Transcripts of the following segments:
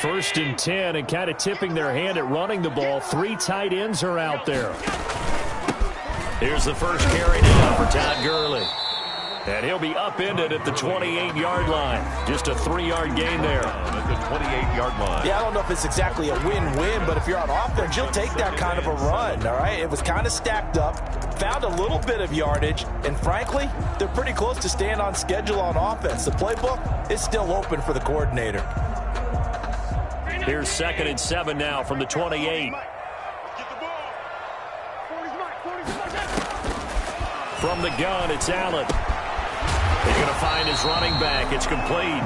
First and 10, and kind of tipping their hand at running the ball. 3 tight ends are out there. Here's the first carry now for Todd Gurley. And he'll be upended at the 28-yard line. Just a 3-yard gain there. At the 28-yard line. Yeah, I don't know if it's exactly a win-win, but if you're on offense, you'll take that kind of a run, all right? It was kind of stacked up, found a little bit of yardage, and frankly, they're pretty close to staying on schedule on offense. The playbook is still open for the coordinator. Here's 2nd and 7 now from the 28. From the gun, it's Allen. He's going to find his running back. It's complete.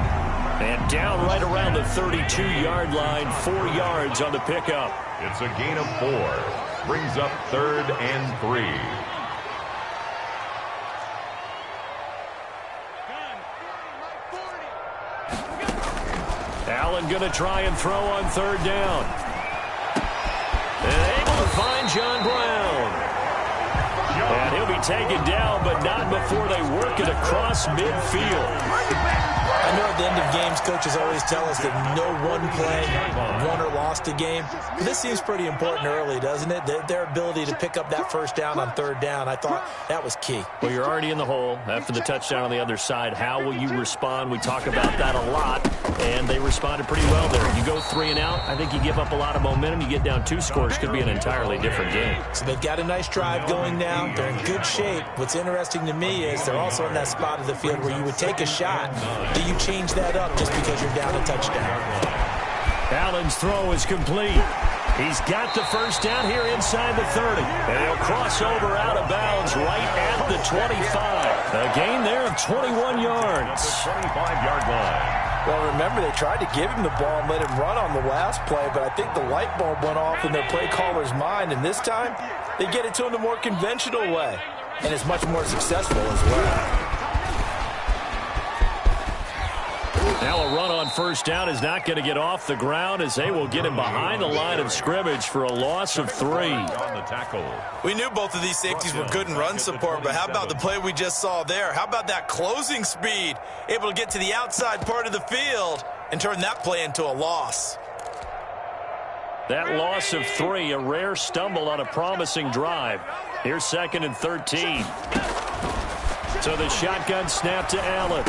And down right around the 32-yard line, 4 yards on the pickup. It's a gain of 4. Brings up 3rd and 3. Allen going to try and throw on 3rd down. And able to find John Brown. And he'll be taken down, but not before they work it across midfield. I know at the end of games, coaches always tell us that no one play won or lost a game. But this seems pretty important early, doesn't it? Their ability to pick up that first down on 3rd down, I thought that was key. Well, you're already in the hole after the touchdown on the other side. How will you respond? We talk about that a lot, and they responded pretty well there. You go 3 and out, I think you give up a lot of momentum. You get down 2 scores, could be an entirely different game. So they've got a nice drive going now. They're in good shape. What's interesting to me is they're also in that spot of the field where you would take a shot. Do you change that up just because you're down a touchdown? Allen's throw is complete. He's got the first down here inside the 30. And he'll cross over out of bounds right at the 25. A gain there of 21 yards. 25-yard line. Well, remember, they tried to give him the ball and let him run on the last play, but I think the light bulb went off in their play caller's mind, and this time they get it to him the more conventional way, and it's much more successful as well. Now a run on first down is not going to get off the ground as they will get him behind the line of scrimmage for a loss of 3. On the tackle. We knew both of these safeties were good in run support, but how about the play we just saw there? How about that closing speed? Able to get to the outside part of the field and turn that play into a loss. That loss of 3, a rare stumble on a promising drive. Here's 2nd and 13. So the shotgun snap to Allen.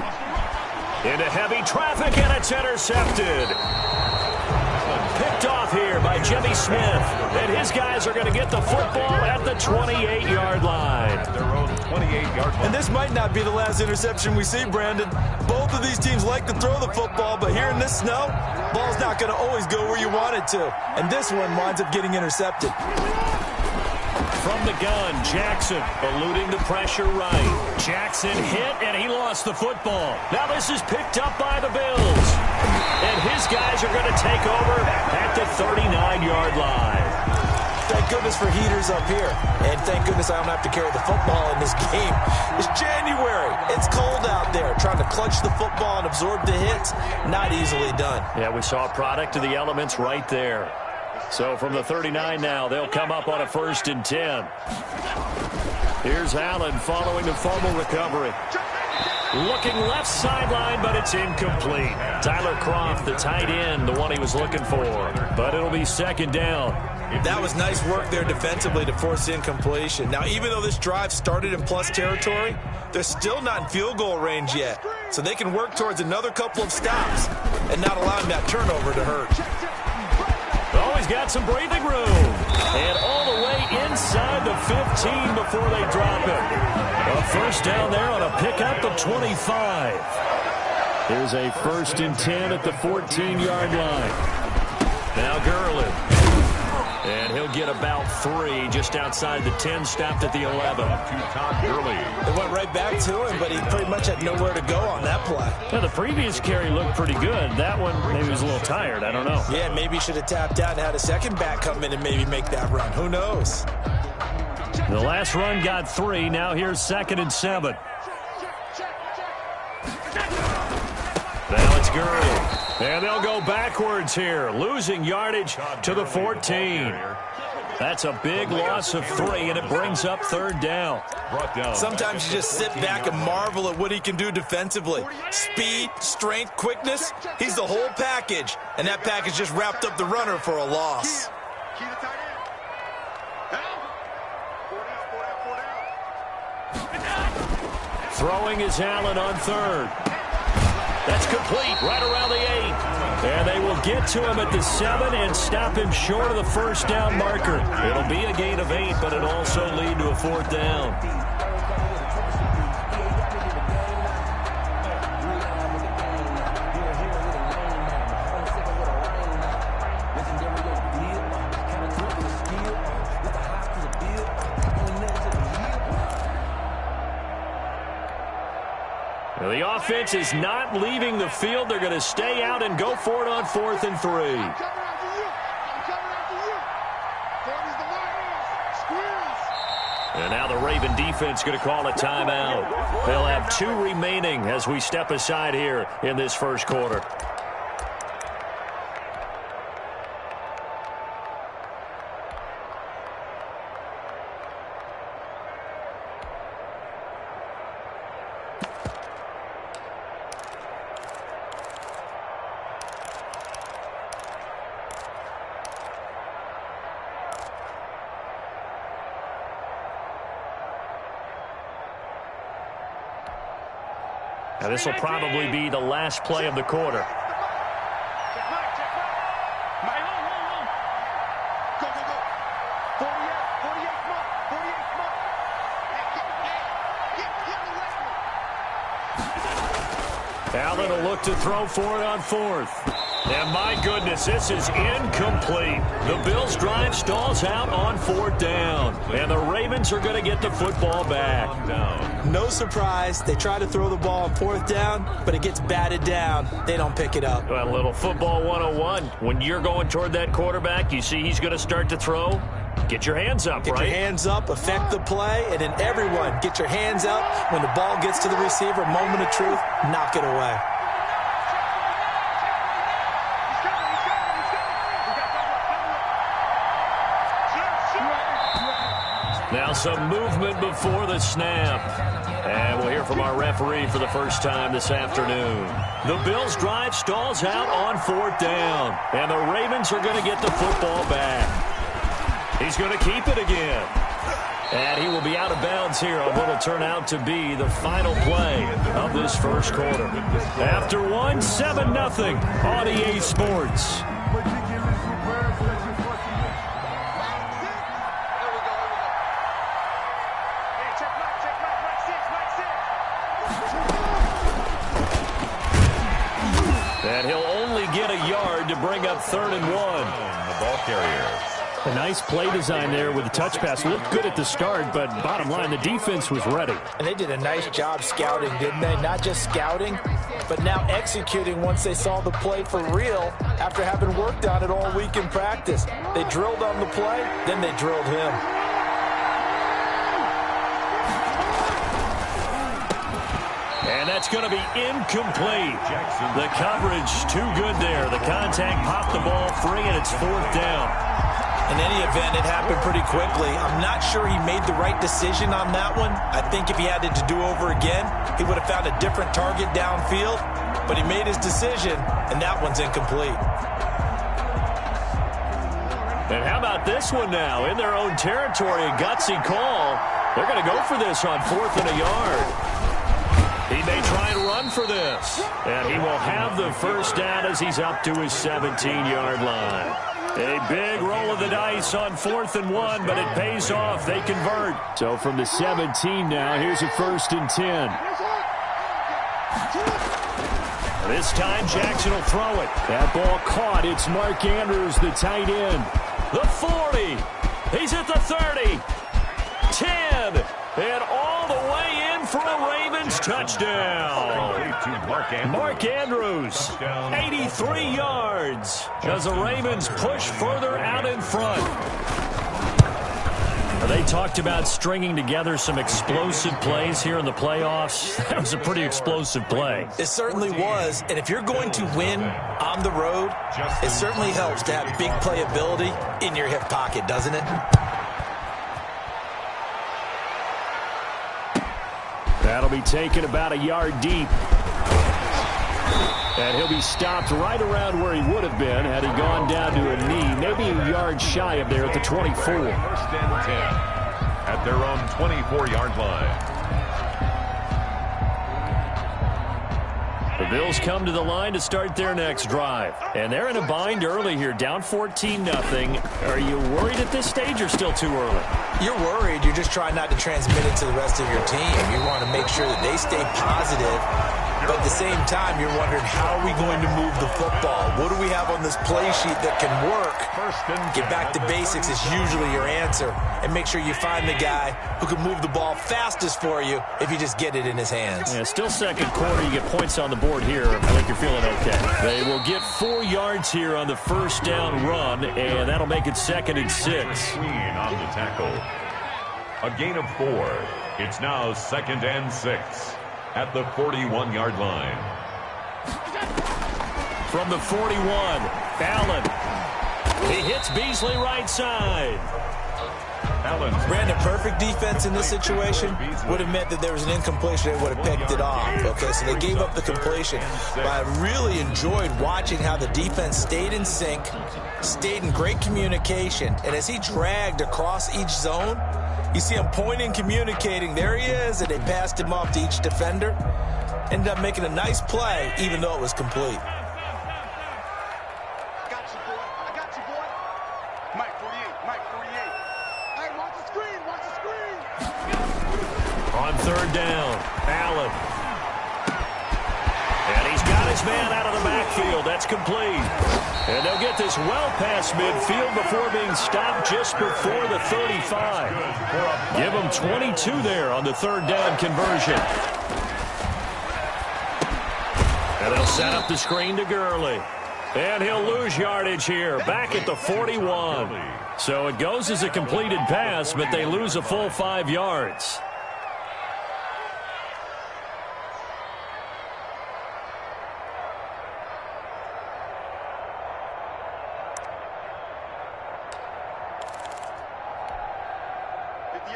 Into heavy traffic, and it's intercepted. Picked off here by Jimmy Smith. And his guys are going to get the football at the 28-yard line. Their own 28-yard line. And this might not be the last interception we see, Brandon. Both of these teams like to throw the football, but here in this snow, ball's not going to always go where you want it to. And this one winds up getting intercepted. From the gun, Jackson eluding the pressure right. Jackson hit, and he lost the football. Now this is picked up by the Bills. And his guys are going to take over at the 39-yard line. Thank goodness for heaters up here. And thank goodness I don't have to carry the football in this game. It's January. It's cold out there. Trying to clutch the football and absorb the hits, not easily done. Yeah, we saw a product of the elements right there. So from the 39 now, they'll come up on a 1st and 10. Here's Allen following the fumble recovery. Looking left sideline, but it's incomplete. Tyler Croft, the tight end, the one he was looking for. But it'll be 2nd down. That was nice work there defensively to force incompletion. Now, even though this drive started in plus territory, they're still not in field goal range yet. So they can work towards another couple of stops and not allowing that turnover to hurt. Oh, he's got some breathing room. And all the way inside the 15 before they drop it. A first down there on a pickup of 25. Here's a 1st and 10 at the 14-yard line. Now Gurley. And he'll get about 3 just outside the 10, stopped at the 11. To Todd Gurley. It went right back to him, but he pretty much had nowhere to go on that play. Now, the previous carry looked pretty good. That one, maybe he was a little tired. I don't know. Yeah, maybe he should have tapped out and had a second back come in and maybe make that run. Who knows? The last run got 3. Now here's 2nd and 7. Now it's Gurley. And they'll go backwards here, losing yardage to the 14. That's a big loss of 3, and it brings up 3rd down. Sometimes you just sit back and marvel at what he can do defensively. Speed, strength, quickness, he's the whole package. And that package just wrapped up the runner for a loss. Throwing is Allen on 3rd. That's complete right around the 8. And they will get to him at the 7 and stop him short of the 1st down marker. It'll be a gain of 8, but it'll also lead to a 4th down. The offense is not leaving the field. They're going to stay out and go for it on 4th and 3. And now the Raven defense going to call a timeout. They'll have 2 remaining as we step aside here in this first quarter. Now this will probably be the last play of the quarter. Allen will look to throw for it on 4th. And my goodness, this is incomplete. The Bills' drive stalls out on 4th down. And the Ravens are going to get the football back. No surprise. They try to throw the ball on 4th down, but it gets batted down. They don't pick it up. Well, a little football 101. When you're going toward that quarterback, you see he's going to start to throw. Get your hands up, right? Get your hands up, affect the play, and then everyone get your hands up. When the ball gets to the receiver, moment of truth, knock it away. Now some movement before the snap. And we'll hear from our referee for the first time this afternoon. The Bills' drive stalls out on 4th down. And the Ravens are going to get the football back. He's going to keep it again. And he will be out of bounds here on what will turn out to be the final play of this first quarter. After 1, 7-0 on EA Sports. And he'll only get a yard to bring up 3rd and 1. The ball carrier. A nice play design there with the touch pass. Looked good at the start, but bottom line, the defense was ready. And they did a nice job scouting, didn't they? Not just scouting, but now executing once they saw the play for real after having worked on it all week in practice. They drilled on the play, then they drilled him. And that's going to be incomplete. The coverage too good there. The contact popped the ball free, and it's 4th down. In any event, it happened pretty quickly. I'm not sure he made the right decision on that one. I think if he had it to do over again, he would have found a different target downfield. But he made his decision, and that one's incomplete. And how about this one now? In their own territory, a gutsy call. They're going to go for this on 4th and a yard. He may try and run for this. And he will have the first down as he's up to his 17-yard line. A big roll of the dice on 4th and 1, but it pays off. They convert. So from the 17 now, here's a 1st and 10. This time, Jackson will throw it. That ball caught. It's Mark Andrews, the tight end. The 40. He's at the 30. 10. And all the way in for a Ravens touchdown. Mark Andrews, 83 yards, as the Ravens push further out in front. They talked about stringing together some explosive plays here in the playoffs. That was a pretty explosive play. It certainly was, and if you're going to win on the road, it certainly helps to have big playability in your hip pocket, doesn't it? That'll be taken about a yard deep. And he'll be stopped right around where he would have been had he gone down to a knee, maybe a yard shy of there at the 24. First and 10 at their own 24-yard line. The Bills come to the line to start their next drive. And they're in a bind early here, down 14-0. Are you worried at this stage or still too early? You're worried. You're just trying not to transmit it to the rest of your team. You want to make sure that they stay positive. But at the same time, you're wondering, how are we going to move the football? What do we have on this play sheet that can work? Get back to basics is usually your answer. And make sure you find the guy who can move the ball fastest for you if you just get it in his hands. Yeah, still second quarter. You get points on the board here. I think you're feeling okay. They will get 4 yards here on the first down run, and that'll make it 2nd and 6. On the tackle. A gain of 4. It's now 2nd and 6 at the 41-yard line. From the 41, Allen. He hits Beasley right side. Brandon, perfect defense in this situation would have meant that there was an incompletion. They would have picked it off. Okay, so they gave up the completion. But I really enjoyed watching how the defense stayed in sync, stayed in great communication, and as he dragged across each zone, you see him pointing, communicating. There he is, and they passed him off to each defender. Ended up making a nice play, even though it was complete. On 3rd down, Allen. And he's got his man out of the backfield. That's complete. And they'll get this well past midfield before being stopped just before the 35. Give them 22 there on the 3rd down conversion. And they'll set up the screen to Gurley. And he'll lose yardage here, back at the 41. So it goes as a completed pass, but they lose a full 5 yards.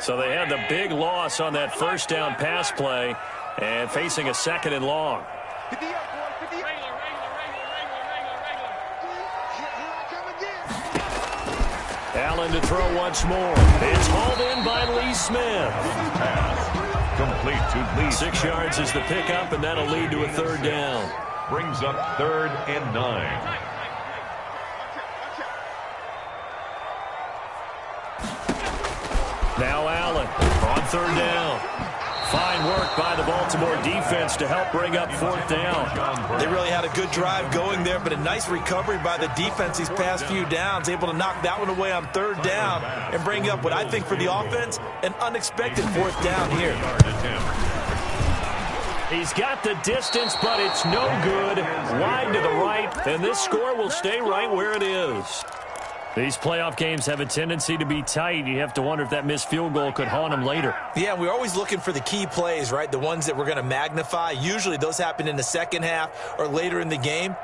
So they had the big loss on that first down pass play and facing a 2nd and long. Allen to throw once more. It's hauled in by Lee Smith. Pass complete to Lee. 6 yards is the pickup, and that'll lead to a 3rd down. Brings up 3rd and 9. Now Allen on 3rd down. Fine work by the Baltimore defense to help bring up 4th down. They really had a good drive going there, but a nice recovery by the defense these past few downs, able to knock that one away on 3rd down and bring up what I think for the offense, an unexpected 4th down here. He's got the distance, but it's no good. Wide to the right, and this score will stay right where it is. These playoff games have a tendency to be tight. You have to wonder if that missed field goal could haunt them later. Yeah, we're always looking for the key plays, right? The ones that we're going to magnify. Usually those happen in the second half or later in the game.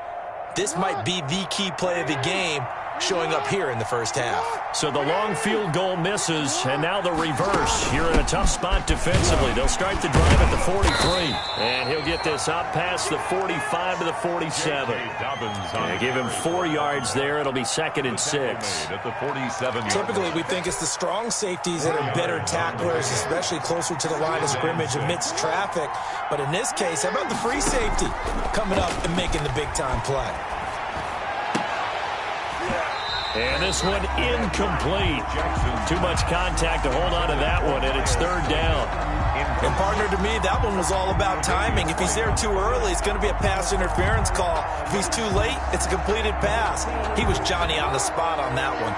This might be the key play of the game showing up here in the first half. So the long field goal misses, and now the reverse. You're in a tough spot defensively. They'll start the drive at the 43. And he'll get this up past the 45 to the 47. And give him 4 yards there. It'll be 2nd and 6. At the 47. Typically, we think it's the strong safeties that are better tacklers, especially closer to the line of scrimmage amidst traffic. But in this case, how about the free safety coming up and making the big-time play? And this one incomplete. Too much contact to hold on to that one, and it's 3rd down. And partner, to me, that one was all about timing. If he's there too early, it's going to be a pass interference call. If he's too late, it's a completed pass. He was Johnny on the spot on that one.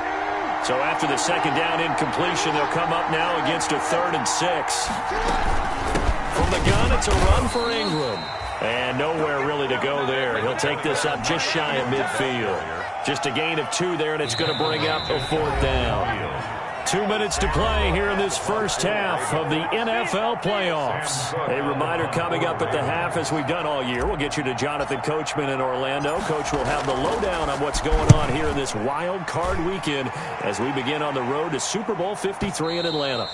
So after the 2nd down incompletion, they'll come up now against a 3rd and 6. From the gun, it's a run for Ingram. And nowhere really to go there. He'll take this up just shy of midfield. Just a gain of 2 there, and it's going to bring up a 4th down. 2 minutes to play here in this first half of the NFL playoffs. A reminder coming up at the half, as we've done all year. We'll get you to Jonathan Coachman in Orlando. Coach will have the lowdown on what's going on here in this wild card weekend as we begin on the road to Super Bowl 53 in Atlanta.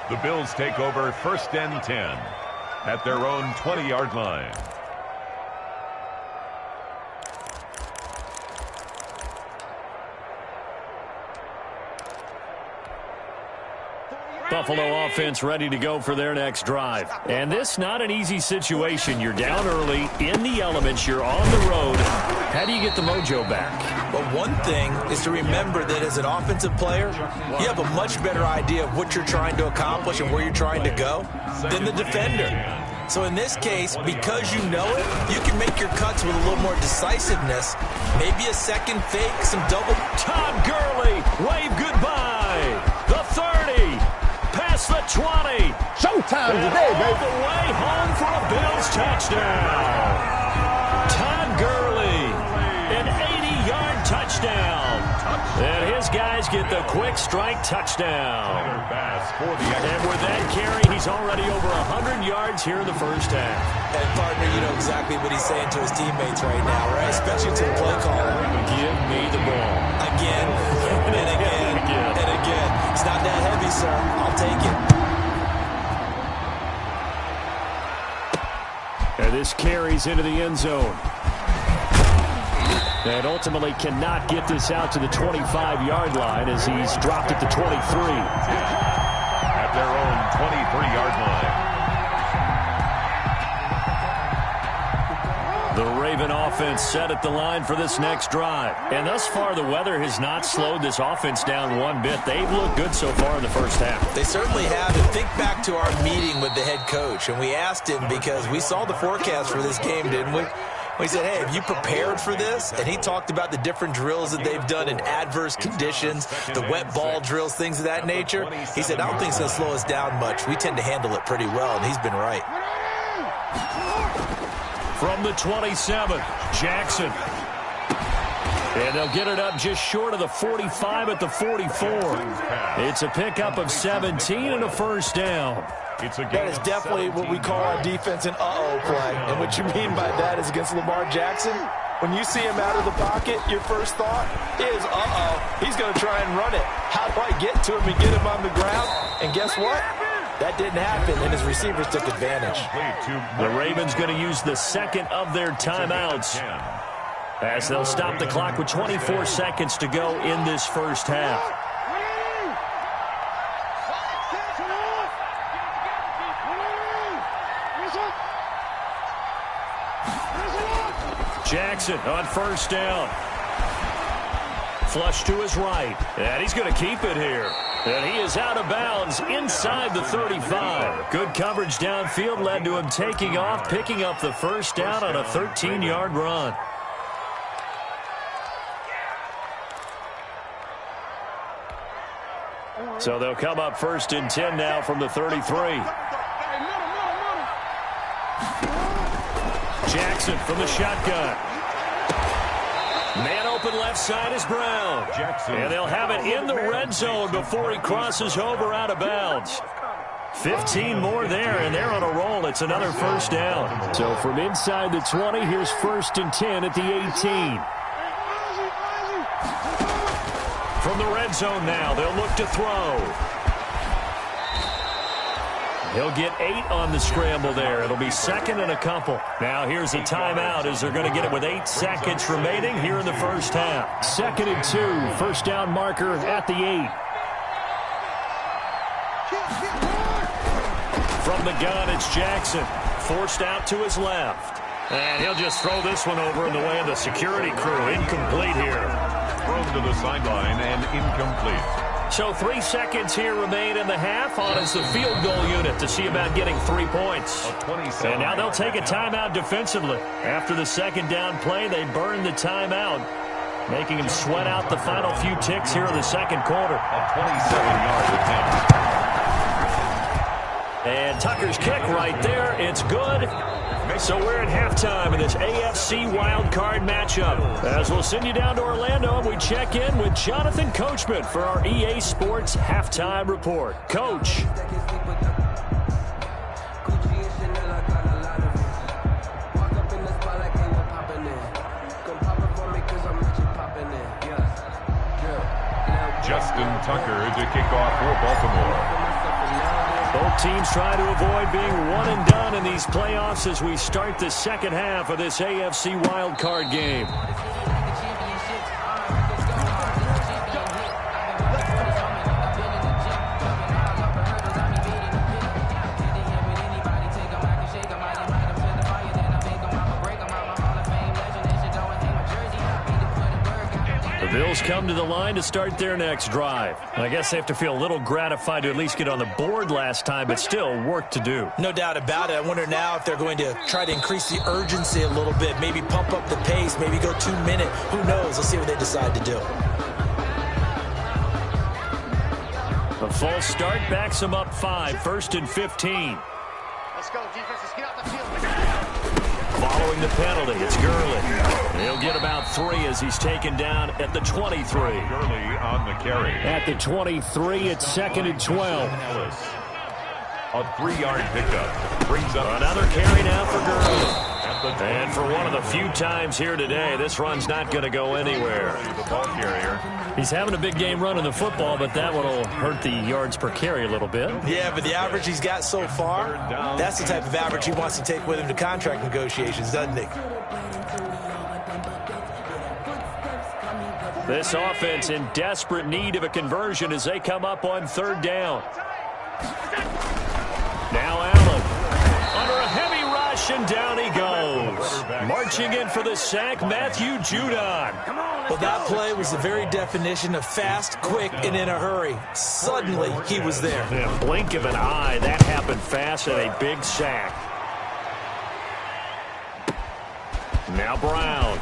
The Bills take over 1st and 10 at their own 20-yard line. Buffalo offense ready to go for their next drive. And this not an easy situation. You're down early, in the elements, you're on the road. How do you get the mojo back? Well, one thing is to remember that as an offensive player, you have a much better idea of what you're trying to accomplish and where you're trying to go than the defender. So in this case, because you know it, you can make your cuts with a little more decisiveness. Maybe a second fake, some double. Todd Gurley, wave goodbye. The 30. Past the 20. Showtime today, baby. All the way home for a Bills touchdown. Todd Gurley, an 80-yard touchdown. And his guys get the quick strike touchdown. And with that carry, he's already over 100 yards here in the first half. And, partner, you know exactly what he's saying to his teammates right now, right? Especially to the play caller. Give me the ball. Again, and again, and again. It's not that heavy, sir. I'll take it. And this carries into the end zone. And ultimately cannot get this out to the 25-yard line as he's dropped at the 23. At their own 23-yard line. The Raven offense set at the line for this next drive. And thus far, the weather has not slowed this offense down one bit. They've looked good so far in the first half. They certainly have. And think back to our meeting with the head coach. And we asked him, because we saw the forecast for this game, didn't we? We said, hey, have you prepared for this? And he talked about the different drills that they've done in adverse conditions, the wet ball drills, things of that nature. He said, I don't think it's going to slow us down much. We tend to handle it pretty well, and he's been right. From the 27, Jackson. And they'll get it up just short of the 45 at the 44. It's a pickup of 17 and a first down. That is definitely what we call our defense an uh-oh play. And what you mean by that is against Lamar Jackson, when you see him out of the pocket, your first thought is, uh-oh, he's going to try and run it. How do I get to him and get him on the ground? And guess what? That didn't happen, and his receivers took advantage. The Ravens going to use the second of their timeouts as they'll stop the clock with 24 seconds to go in this first half. Jackson on first down. Flush to his right. And he's going to keep it here. And he is out of bounds inside the 35. Good coverage downfield led to him taking off, picking up the first down on a 13-yard run. So they'll come up 1st and 10 now from the 33. Jackson from the shotgun. Man open left side is Brown. Jackson. And they'll have it in the red zone before he crosses over out of bounds. 15 more there, and they're on a roll. It's another first down. So from inside the 20, here's 1st and 10 at the 18. From the red zone now, they'll look to throw. He'll get 8 on the scramble there. It'll be 2nd and a couple. Now here's a timeout as they're going to get it with 8 seconds remaining here in the first half. 2nd and 2, first down marker at the 8. From the gun, it's Jackson. Forced out to his left. And he'll just throw this one over in the way of the security crew. Incomplete here. Thrown to the sideline and incomplete. So 3 seconds here remain in the half on as the field goal unit to see about getting 3 points. And now they'll take a timeout defensively. After the second down play, they burn the timeout, making him sweat out the final few ticks here in the second quarter. A 27-yard attempt. And Tucker's kick right there. It's good. So we're at halftime in this AFC wildcard matchup. As we'll send you down to Orlando, and we check in with Jonathan Coachman for our EA Sports Halftime Report. Coach. Justin Tucker to kick off for Baltimore. Both teams try to avoid being one and done in these playoffs as we start the second half of this AFC wildcard game. Bills come to the line to start their next drive. I guess they have to feel a little gratified to at least get on the board last time, but still work to do. No doubt about it. I wonder now if they're going to try to increase the urgency a little bit, maybe pump up the pace, maybe go 2 minute. Who knows? Let's see what they decide to do. A false start backs them up 5, 1st and 15. Let's go, defense. Let's get out the field. Following the penalty, it's Gurley. He'll get about 3 as he's taken down at the 23. Gurley on the carry. At the 23, it's 2nd and 12. A 3-yard pickup brings up Another carry now for Gurley. And for one of the few times here today, this run's not going to go anywhere. The ball carrier. He's having a big game running the football, but that one will hurt the yards per carry a little bit. Yeah, but the average he's got so far, that's the type of average he wants to take with him to contract negotiations, doesn't he? This offense in desperate need of a conversion as they come up on 3rd down. Now Allen under a heavy rush, and down he goes. Marching in for the sack, Matthew Judon. Well, that play was the very definition of fast, quick, and in a hurry. Suddenly, he was there. In a blink of an eye, that happened fast, and a big sack. Now Brown.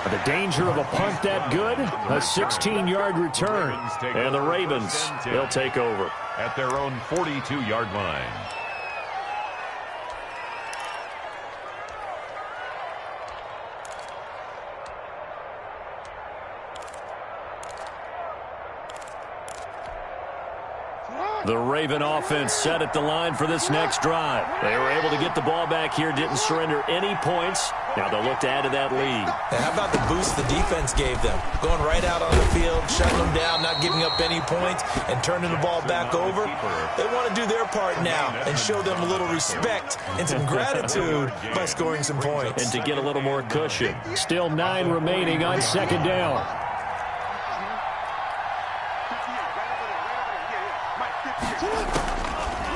The danger of a punt that good, a 16-yard return. And the Ravens, they'll take over. At their own 42-yard line. The Raven offense set at the line for this next drive. They were able to get the ball back here, didn't surrender any points. Now they'll look to add to that lead. And how about the boost the defense gave them? Going right out on the field, shutting them down, not giving up any points, and turning the ball back over. They want to do their part now and show them a little respect and some gratitude by scoring some points. And to get a little more cushion. Still 9 remaining on 2nd down.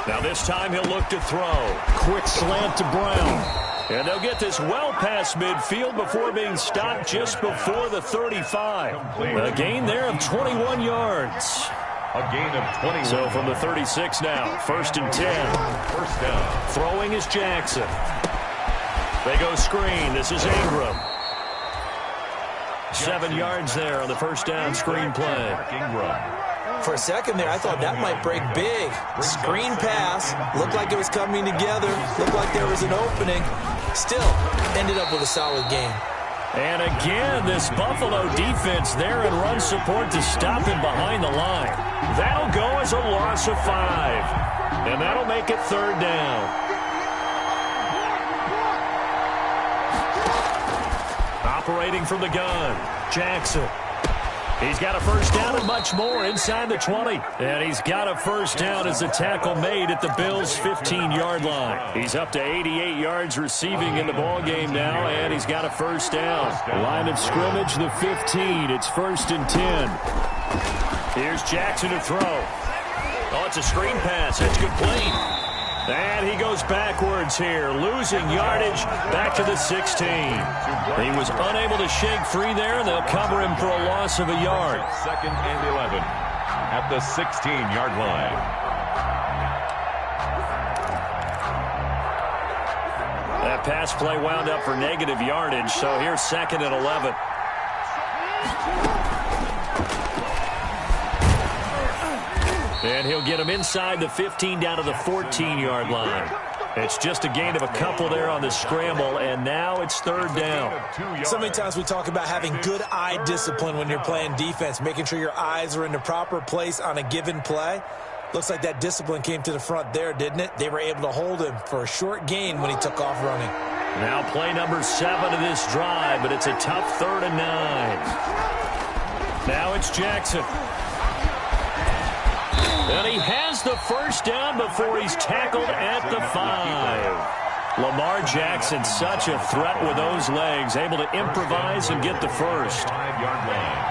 Now this time he'll look to throw. Quick slant to Brown. And they'll get this well past midfield before being stopped just before the 35. A gain there of 21 yards. A gain of 21. So from the 36 now, 1st and 10. First down. Throwing is Jackson. They go screen. This is Ingram. 7 yards there on the 1st down screen play. Ingram. For a second there, I thought that might break big. Screen pass, looked like it was coming together, looked like there was an opening. Still, ended up with a solid game. And again, this Buffalo defense there in run support to stop him behind the line. That'll go as a loss of 5. And that'll make it 3rd down. Operating from the gun, Jackson. He's got a 1st down and much more inside the 20. And he's got a 1st down as the tackle made at the Bills' 15-yard line. He's up to 88 yards receiving in the ballgame now, and he's got a 1st down. Line of scrimmage, the 15. It's 1st and 10. Here's Jackson to throw. Oh, it's a screen pass. It's complete. And he goes backwards here, losing yardage back to the 16. He was unable to shake free there. They'll cover him for a loss of a yard. 2nd and 11 at the 16-yard line. That pass play wound up for negative yardage, so here's 2nd and 11. And he'll get him inside the 15 down to the 14-yard line. It's just a gain of a couple there on the scramble, and now it's third down. So many times we talk about having good eye discipline when you're playing defense, making sure your eyes are in the proper place on a given play. Looks like that discipline came to the front there, didn't it? They were able to hold him for a short gain when he took off running. Now play number 7 of this drive, but it's a tough 3rd and 9. Now it's Jackson. And he has the first down before he's tackled at the 5. Lamar Jackson, such a threat with those legs, able to improvise and get the first. 5-yard line.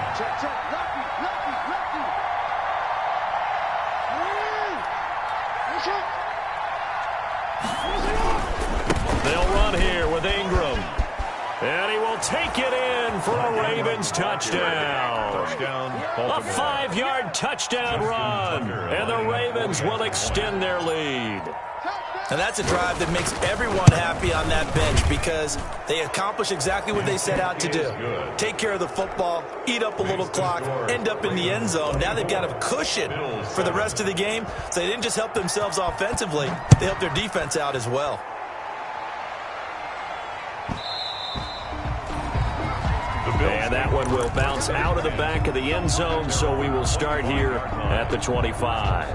They'll run here with Ingram. And he will take it in for a Ravens touchdown. A 5-yard touchdown run. And the Ravens will extend their lead. And that's a drive that makes everyone happy on that bench because they accomplish exactly what they set out to do. Take care of the football, eat up a little clock, end up in the end zone. Now they've got a cushion for the rest of the game. So they didn't just help themselves offensively, they helped their defense out as well. And that one will bounce out of the back of the end zone, so we will start here at the 25.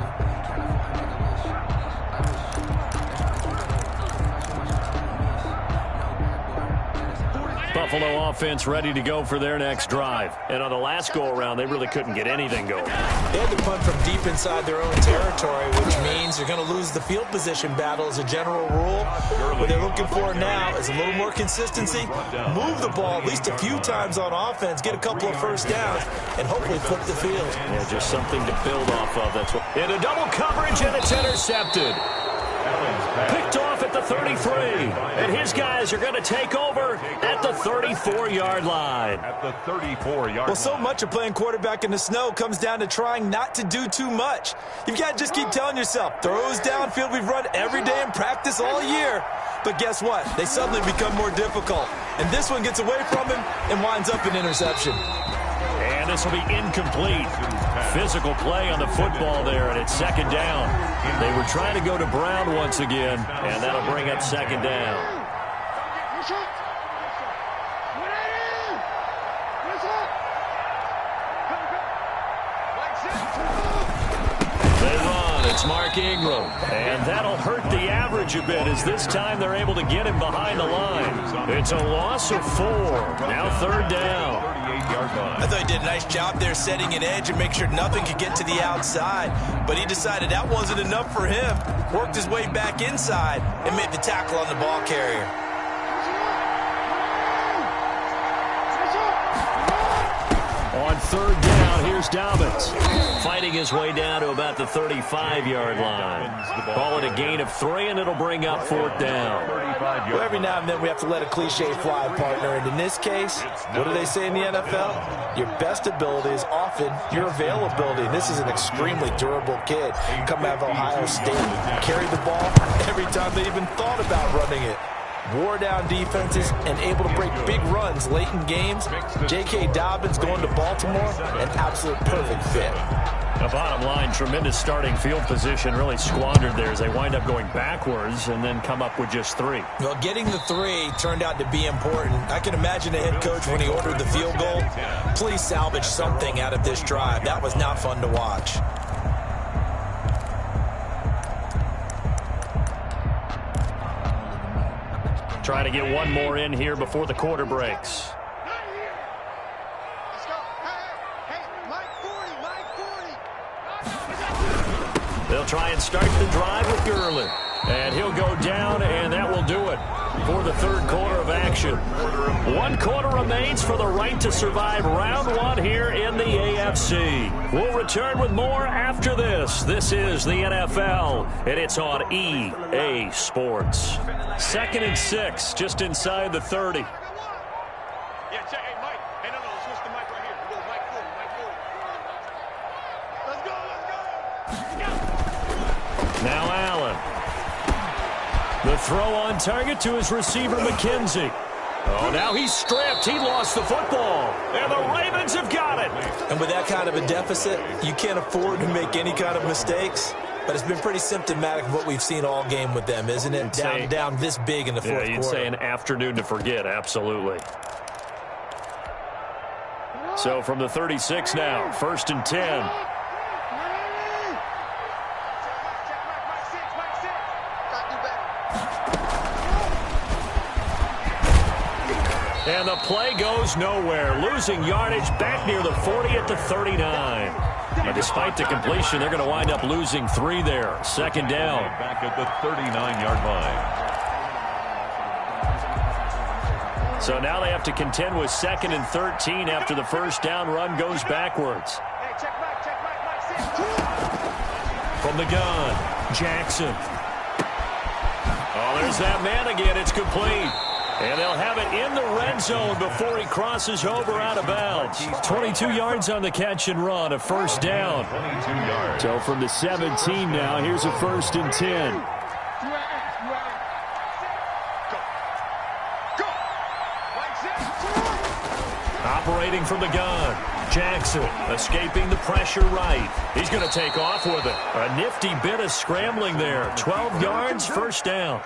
Buffalo offense ready to go for their next drive. And on the last go-around, they really couldn't get anything going. They had to punt from deep inside their own territory, which means you're going to lose the field position battle as a general rule. What they're looking for now is a little more consistency, move the ball at least a few times on offense, get a couple of first downs, and hopefully flip the field. Yeah, just something to build off of. That's what. In a double coverage, and it's intercepted. Picked off at the 33, and his guys are going to take over at the 34-yard line. Well, so much of playing quarterback in the snow comes down to trying not to do too much. You've got to just keep telling yourself, throws downfield we've run every day in practice all year. But guess what? They suddenly become more difficult. And this one gets away from him and winds up an interception. And this will be incomplete. Physical play on the football there, and it's second down. They were trying to go to Brown once again, and that'll bring up second down. They run. It's Mark Ingram. And that'll hurt the average a bit as this time they're able to get him behind the line. It's a loss of 4. Now third down. I thought he did a nice job there setting an edge and make sure nothing could get to the outside. But he decided that wasn't enough for him. Worked his way back inside and made the tackle on the ball carrier. On third down, here's Dobbins. Fighting his way down to about the 35-yard line. Call it a gain of 3, and it'll bring up fourth down. Well, every now and then we have to let a cliche fly, partner. And in this case, what do they say in the NFL? Your best ability is often your availability. And this is an extremely durable kid. Come out of Ohio State, carried the ball every time they even thought about running it. Wore down defenses and able to break big runs late in games. J.K. Dobbins going to Baltimore, an absolute perfect fit. The bottom line, tremendous starting field position, really squandered there as they wind up going backwards and then come up with just 3. Well, getting the 3 turned out to be important. I can imagine a head coach when he ordered the field goal. Please salvage something out of this drive. That was not fun to watch. Trying to get one more in here before the quarter breaks. Let's go. Hey, Mike 40. They'll try and start the drive with Gurley. And he'll go down, and that will do it for the third quarter of action. 1 quarter remains for the right to survive round 1 here in the AFC. We'll return with more after this. This is the NFL, and it's on EA Sports. 2nd and 6, just inside the 30. Yeah, check. Hey, Mike. Hey, no, switch the mic right here. We'll go Mike 40, Mike 40. Let's go. Now Allen. The throw on target to his receiver, McKenzie. Oh, now he's stripped. He lost the football. And the Ravens have got it. And with that kind of a deficit, you can't afford to make any kind of mistakes. but it's been pretty symptomatic of what we've seen all game with them, isn't it? Down this big in the fourth quarter. You'd say an afternoon to forget, absolutely. So from the 36 now, 1st and 10. And the play goes nowhere. Losing yardage back near the 40 at the 39. But despite the completion, they're going to wind up losing 3 there. 2nd down. Back at the 39-yard line. So now they have to contend with 2nd and 13 after the first down run goes backwards. From the gun, Jackson. Oh, there's that man again. It's complete. And they'll have it in the red zone before he crosses over out of bounds. 22 yards on the catch and run, a first down. 22 yards. So from the 17 now, here's a 1st and 10. Operating from the gun, Jackson escaping the pressure right. He's going to take off with it. A nifty bit of scrambling there. 12 yards, first down.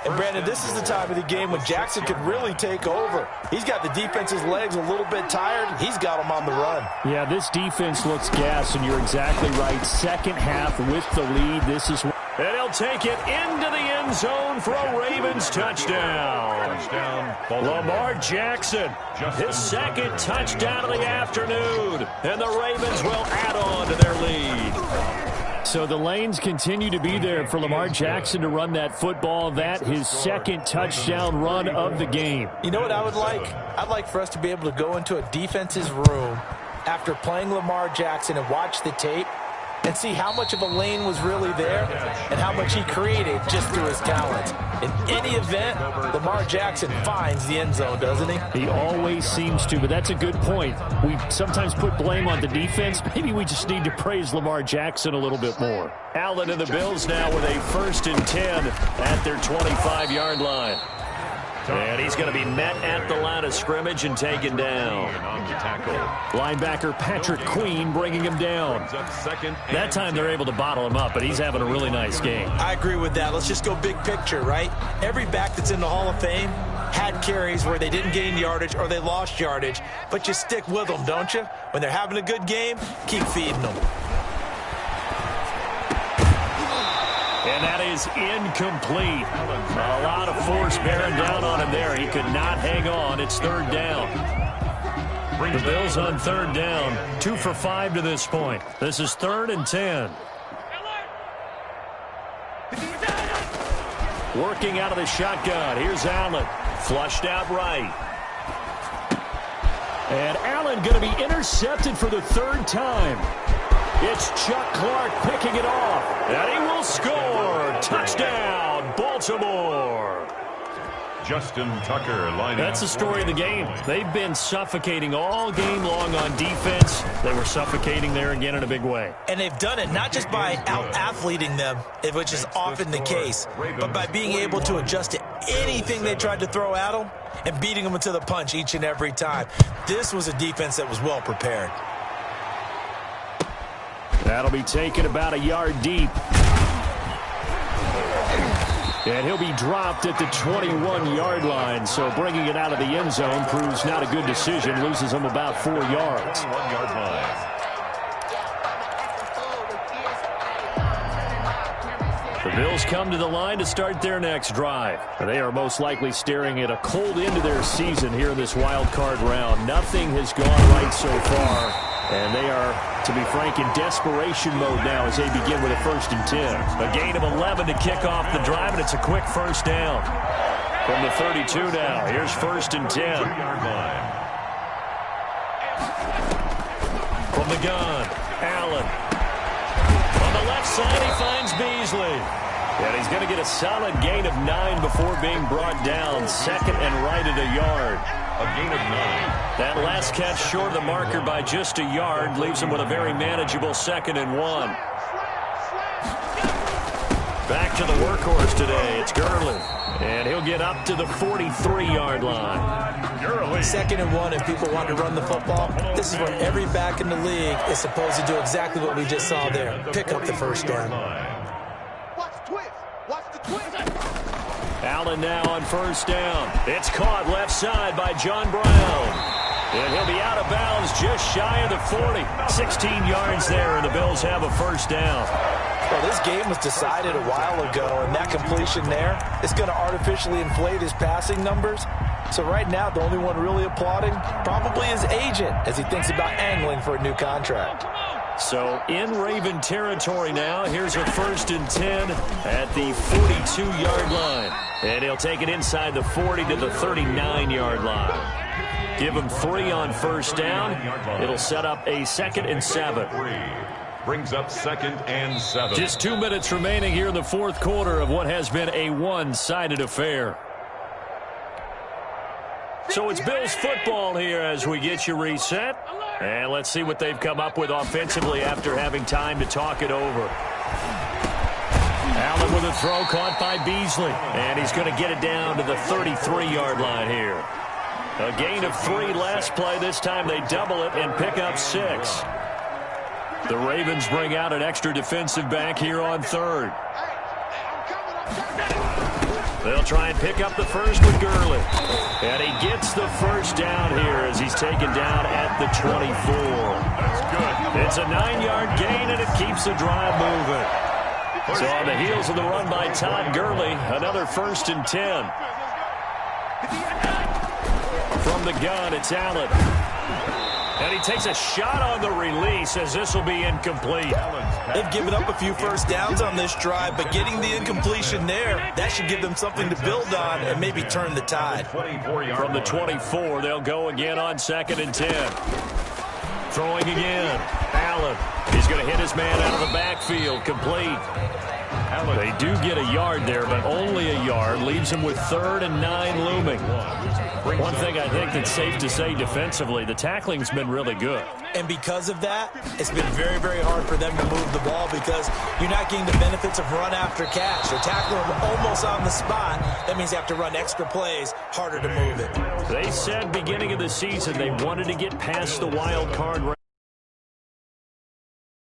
And, Brandon, this is the time of the game when Jackson could really take over. He's got the defense's legs a little bit tired. He's got them on the run. Yeah, this defense looks gassed, and you're exactly right. Second half with the lead. This is... And he'll take it into the end zone for a Ravens touchdown. Lamar Jackson, his second touchdown of the afternoon. And the Ravens will add on to their lead. So the lanes continue to be there for Lamar Jackson to run that football. That his second touchdown run of the game. You know what I would like? I'd like for us to be able to go into a defense's room after playing Lamar Jackson and watch the tape and see how much of a lane was really there and how much he created just through his talent. In any event, Lamar Jackson finds the end zone, doesn't he? He always seems to, but that's a good point. We sometimes put blame on the defense. Maybe we just need to praise Lamar Jackson a little bit more. Allen and the Bills now with a 1st and 10 at their 25-yard line. And he's going to be met at the line of scrimmage and taken down. Linebacker Patrick Queen bringing him down. That time they're able to bottle him up, but he's having a really nice game. I agree with that. Let's just go big picture, right? Every back that's in the Hall of Fame had carries where they didn't gain yardage or they lost yardage, but you stick with them, don't you? When they're having a good game, keep feeding them. And that is incomplete. A lot of force bearing down on him there. He could not hang on. It's 3rd down. The Bills on 3rd down. 2 for 5 to this point. This is 3rd and 10. Working out of the shotgun. Here's Allen. Flushed out right. And Allen going to be intercepted for the 3rd time. It's Chuck Clark picking it off. And he will score. Touchdown, Baltimore. Justin Tucker lining That's the story of the game. They've been suffocating all game long on defense. They were suffocating there again in a big way. And they've done it not just by out-athleting them, which is often the case, but by being able to adjust to anything they tried to throw at them and beating them to the punch each and every time. This was a defense that was well prepared. That'll be taken about a yard deep. And he'll be dropped at the 21-yard line. So bringing it out of the end zone proves not a good decision. Loses him about 4 yards. 1-yard line. The Bills come to the line to start their next drive. They are most likely staring at a cold end to their season here in this wild card round. Nothing has gone right so far. And they are, to be frank, in desperation mode now as they begin with a 1st and 10. A gain of 11 to kick off the drive, and it's a quick first down. From the 32 now, here's 1st and 10. 2-yard line. From the gun, Allen. On the left side, he finds Beasley. And he's going to get a solid gain of 9 before being brought down. 2nd and right at a yard. A gain of 9. That last catch short of the marker by just a yard leaves him with a very manageable 2nd and 1. Back to the workhorse today. It's Gurley. And he'll get up to the 43-yard line. 2nd and 1, if people want to run the football, this is where every back in the league is supposed to do exactly what we just saw there. Pick up the first down. Allen now on first down. It's caught left side by John Brown. And he'll be out of bounds just shy of the 40. 16 yards there, and the Bills have a first down. Well, this game was decided a while ago, and that completion there is going to artificially inflate his passing numbers. So right now, the only one really applauding probably his agent as he thinks about angling for a new contract. So in Raven territory now, here's a 1st and 10 at the 42-yard line. And he'll take it inside the 40 to the 39-yard line. Give him 3 on first down. It'll set up a 2nd and 7. Brings up 2nd and 7. Just 2 minutes remaining here in the fourth quarter of what has been a one-sided affair. So it's Bills football here as we get you reset. And let's see what they've come up with offensively after having time to talk it over. Allen with a throw caught by Beasley. And he's going to get it down to the 33-yard line here. A gain of 3 last play. This time they double it and pick up 6. The Ravens bring out an extra defensive back here on 3rd. They'll try and pick up the first with Gurley. And he gets the first down here as he's taken down at the 24. That's good. It's a 9-yard gain, and it keeps the drive moving. So on the heels of the run by Todd Gurley, another 1st and 10. From the gun, it's Allen. And he takes a shot on the release as this will be incomplete. They've given up a few first downs on this drive, but getting the incompletion there, that should give them something to build on and maybe turn the tide. From the 24, they'll go again on 2nd and 10. Throwing again. Allen. He's going to hit his man out of the backfield. Complete. They do get a yard there, but only a yard. Leaves him with 3rd and 9 looming. One thing I think that's safe to say defensively, the tackling's been really good. And because of that, it's been very, very hard for them to move the ball because you're not getting the benefits of run after catch. They're tackling them almost on the spot. That means they have to run extra plays, harder to move it. They said beginning of the season they wanted to get past the wild card.